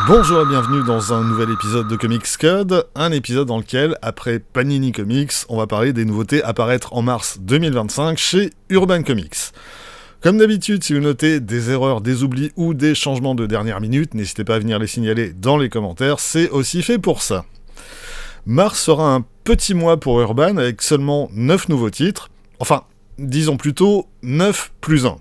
Bonjour et bienvenue dans un nouvel épisode de Comics Code, un épisode dans lequel, après Panini Comics, on va parler des nouveautés à paraître en mars 2025 chez Urban Comics. Comme d'habitude, si vous notez des erreurs, des oublis ou des changements de dernière minute, n'hésitez pas à venir les signaler dans les commentaires, c'est aussi fait pour ça. Mars sera un petit mois pour Urban avec seulement 9 nouveaux titres, enfin, disons plutôt 9 plus 1.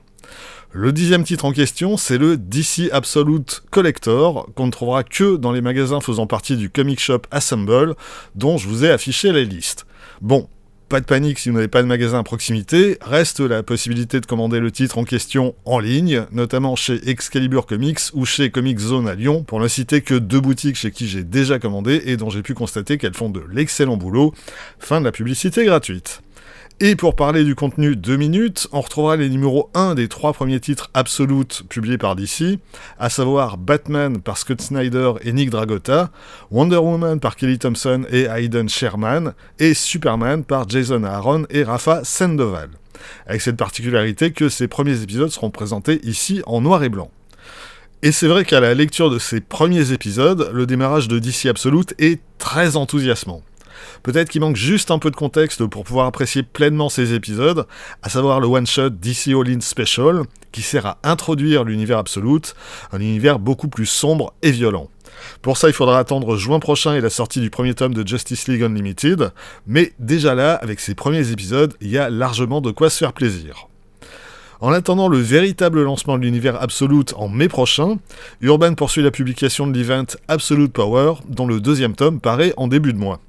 Le 10e titre en question, c'est le DC Absolute Collector, qu'on ne trouvera que dans les magasins faisant partie du Comic Shop Assemble, dont je vous ai affiché la liste. Bon, pas de panique si vous n'avez pas de magasin à proximité, reste la possibilité de commander le titre en question en ligne, notamment chez Excalibur Comics ou chez Comic Zone à Lyon, pour ne citer que 2 boutiques chez qui j'ai déjà commandé et dont j'ai pu constater qu'elles font de l'excellent boulot. Fin de la publicité gratuite. Et pour parler du contenu 2 minutes, on retrouvera les numéros 1 des 3 premiers titres Absolute publiés par DC, à savoir Batman par Scott Snyder et Nick Dragotta, Wonder Woman par Kelly Thompson et Hayden Sherman, et Superman par Jason Aaron et Rafa Sandoval. Avec cette particularité que ces premiers épisodes seront présentés ici en noir et blanc. Et c'est vrai qu'à la lecture de ces premiers épisodes, le démarrage de DC Absolute est très enthousiasmant. Peut-être qu'il manque juste un peu de contexte pour pouvoir apprécier pleinement ces épisodes, à savoir le one-shot DC All-In Special, qui sert à introduire l'univers Absolute, un univers beaucoup plus sombre et violent. Pour ça, il faudra attendre juin prochain et la sortie du premier tome de Justice League Unlimited, mais déjà là, avec ces premiers épisodes, il y a largement de quoi se faire plaisir. En attendant le véritable lancement de l'univers Absolute en mai prochain, Urban poursuit la publication de l'event Absolute Power, dont le 2e tome paraît en début de mois.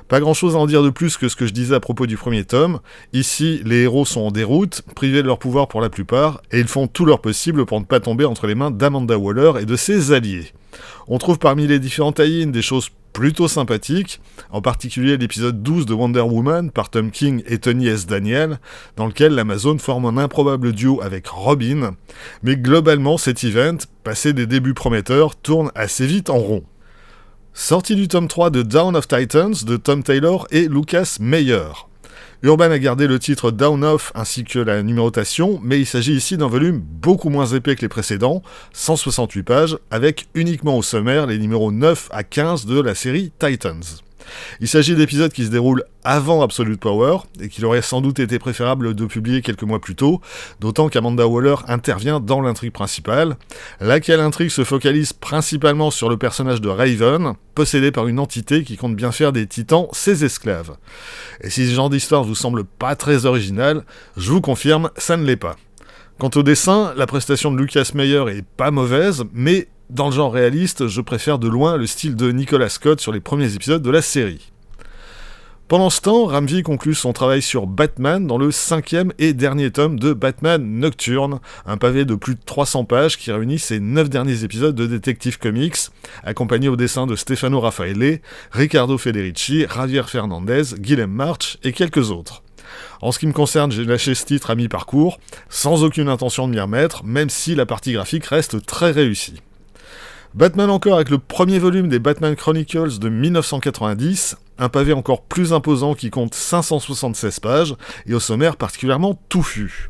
Pas grand chose à en dire de plus que ce que je disais à propos du premier tome. Ici, les héros sont en déroute, privés de leur pouvoir pour la plupart, et ils font tout leur possible pour ne pas tomber entre les mains d'Amanda Waller et de ses alliés. On trouve parmi les différents tie-ins des choses plutôt sympathiques, en particulier l'épisode 12 de Wonder Woman par Tom King et Tony S. Daniel, dans lequel l'Amazone forme un improbable duo avec Robin, mais globalement cet event, passé des débuts prometteurs, tourne assez vite en rond. Sortie du tome 3 de Dawn of Titans de Tom Taylor et Lucas Meyer. Urban a gardé le titre Dawn of ainsi que la numérotation, mais il s'agit ici d'un volume beaucoup moins épais que les précédents, 168 pages, avec uniquement au sommaire les numéros 9 à 15 de la série Titans. Il s'agit d'épisodes qui se déroulent avant Absolute Power, et qu'il aurait sans doute été préférable de publier quelques mois plus tôt, d'autant qu'Amanda Waller intervient dans l'intrigue principale, laquelle intrigue se focalise principalement sur le personnage de Raven, possédé par une entité qui compte bien faire des titans ses esclaves. Et si ce genre d'histoire vous semble pas très original, je vous confirme, ça ne l'est pas. Quant au dessin, la prestation de Lucas Meyer est pas mauvaise, mais dans le genre réaliste, je préfère de loin le style de Nicolas Scott sur les premiers épisodes de la série. Pendant ce temps, Ramvi conclut son travail sur Batman dans le 5e et dernier tome de Batman Nocturne, un pavé de plus de 300 pages qui réunit ses 9 derniers épisodes de Detective Comics, accompagné au dessin de Stefano Raffaele, Riccardo Federici, Javier Fernandez, Guillem March et quelques autres. En ce qui me concerne, j'ai lâché ce titre à mi-parcours, sans aucune intention de m'y remettre, même si la partie graphique reste très réussie. Batman encore avec le premier volume des Batman Chronicles de 1990, un pavé encore plus imposant qui compte 576 pages, et au sommaire particulièrement touffu.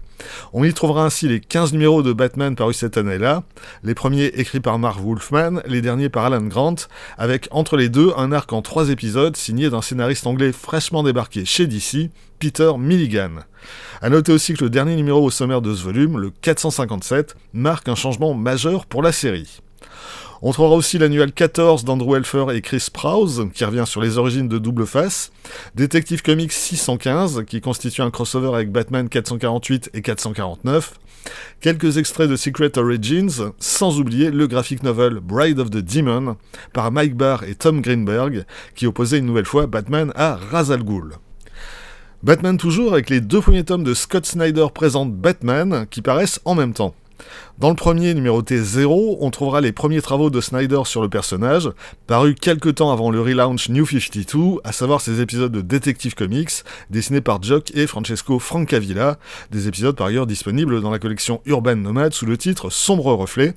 On y trouvera ainsi les 15 numéros de Batman parus cette année-là, les premiers écrits par Marv Wolfman, les derniers par Alan Grant, avec entre les deux un arc en 3 épisodes signé d'un scénariste anglais fraîchement débarqué chez DC, Peter Milligan. A noter aussi que le dernier numéro au sommaire de ce volume, le 457, marque un changement majeur pour la série. On trouvera aussi l'annual 14 d'Andrew Helfer et Chris Sprouse, qui revient sur les origines de Double Face, Detective Comics 615, qui constitue un crossover avec Batman 448 et 449, quelques extraits de Secret Origins, sans oublier le graphic novel Bride of the Demon, par Mike Barr et Tom Greenberg, qui opposait une nouvelle fois Batman à Ra's al Ghul. Batman toujours, avec les 2 premiers tomes de Scott Snyder présente Batman, qui paraissent en même temps. Dans le premier, numéroté 0, on trouvera les premiers travaux de Snyder sur le personnage, parus quelques temps avant le relaunch New 52, à savoir ses épisodes de Detective Comics, dessinés par Jock et Francesco Francavilla, des épisodes par ailleurs disponibles dans la collection Urban Nomad sous le titre Sombre Reflet,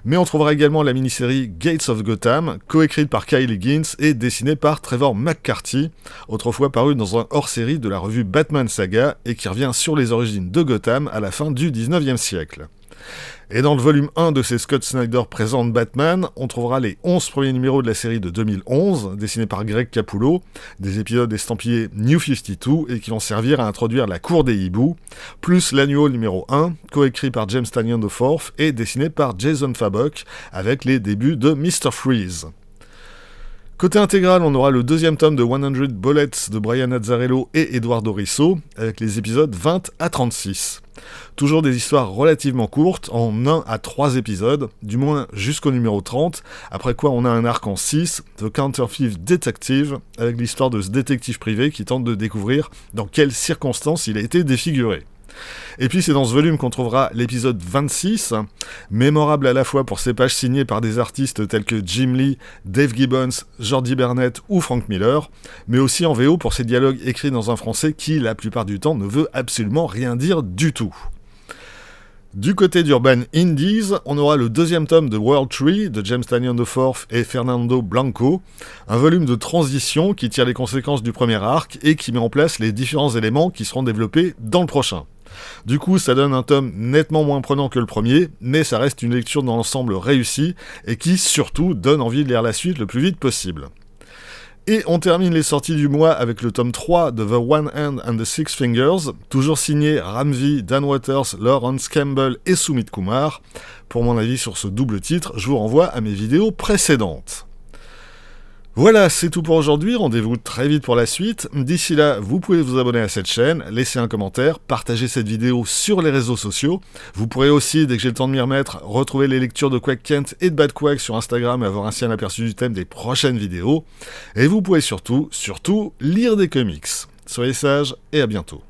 mais on trouvera également la mini-série Gates of Gotham, coécrite par Kyle Higgins et dessinée par Trevor McCarthy, autrefois paru dans un hors-série de la revue Batman Saga, et qui revient sur les origines de Gotham à la fin du 19e siècle. Et dans le volume 1 de ces Scott Snyder présente Batman, on trouvera les 11 premiers numéros de la série de 2011, dessinés par Greg Capullo, des épisodes estampillés New 52 et qui vont servir à introduire la cour des hiboux, plus l'annual numéro 1, coécrit par James Tynion IV et dessiné par Jason Fabok, avec les débuts de Mr. Freeze. Côté intégral, on aura le deuxième tome de 100 Bullets de Brian Azzarello et Eduardo Risso, avec les épisodes 20 à 36. Toujours des histoires relativement courtes, en 1 à 3 épisodes, du moins jusqu'au numéro 30, après quoi on a un arc en 6, The Counterfeit Detective, avec l'histoire de ce détective privé qui tente de découvrir dans quelles circonstances il a été défiguré. Et puis c'est dans ce volume qu'on trouvera l'épisode 26, mémorable à la fois pour ses pages signées par des artistes tels que Jim Lee, Dave Gibbons, Jordi Bernett ou Frank Miller, mais aussi en VO pour ses dialogues écrits dans un français qui, la plupart du temps, ne veut absolument rien dire du tout. Du côté d'Urban Indies, on aura le deuxième tome de World Tree de James Tynion IV et Fernando Blanco, un volume de transition qui tire les conséquences du premier arc et qui met en place les différents éléments qui seront développés dans le prochain. Du coup, ça donne un tome nettement moins prenant que le premier, mais ça reste une lecture dans l'ensemble réussie et qui, surtout, donne envie de lire la suite le plus vite possible. Et on termine les sorties du mois avec le tome 3 de The One Hand and the Six Fingers, toujours signé Ramvi, Dan Waters, Lawrence Campbell et Sumit Kumar. Pour mon avis sur ce double titre, je vous renvoie à mes vidéos précédentes. Voilà, c'est tout pour aujourd'hui, rendez-vous très vite pour la suite. D'ici là, vous pouvez vous abonner à cette chaîne, laisser un commentaire, partager cette vidéo sur les réseaux sociaux. Vous pourrez aussi, dès que j'ai le temps de m'y remettre, retrouver les lectures de Quack Kent et de Bad Quack sur Instagram et avoir ainsi un aperçu du thème des prochaines vidéos. Et vous pouvez surtout, lire des comics. Soyez sages et à bientôt.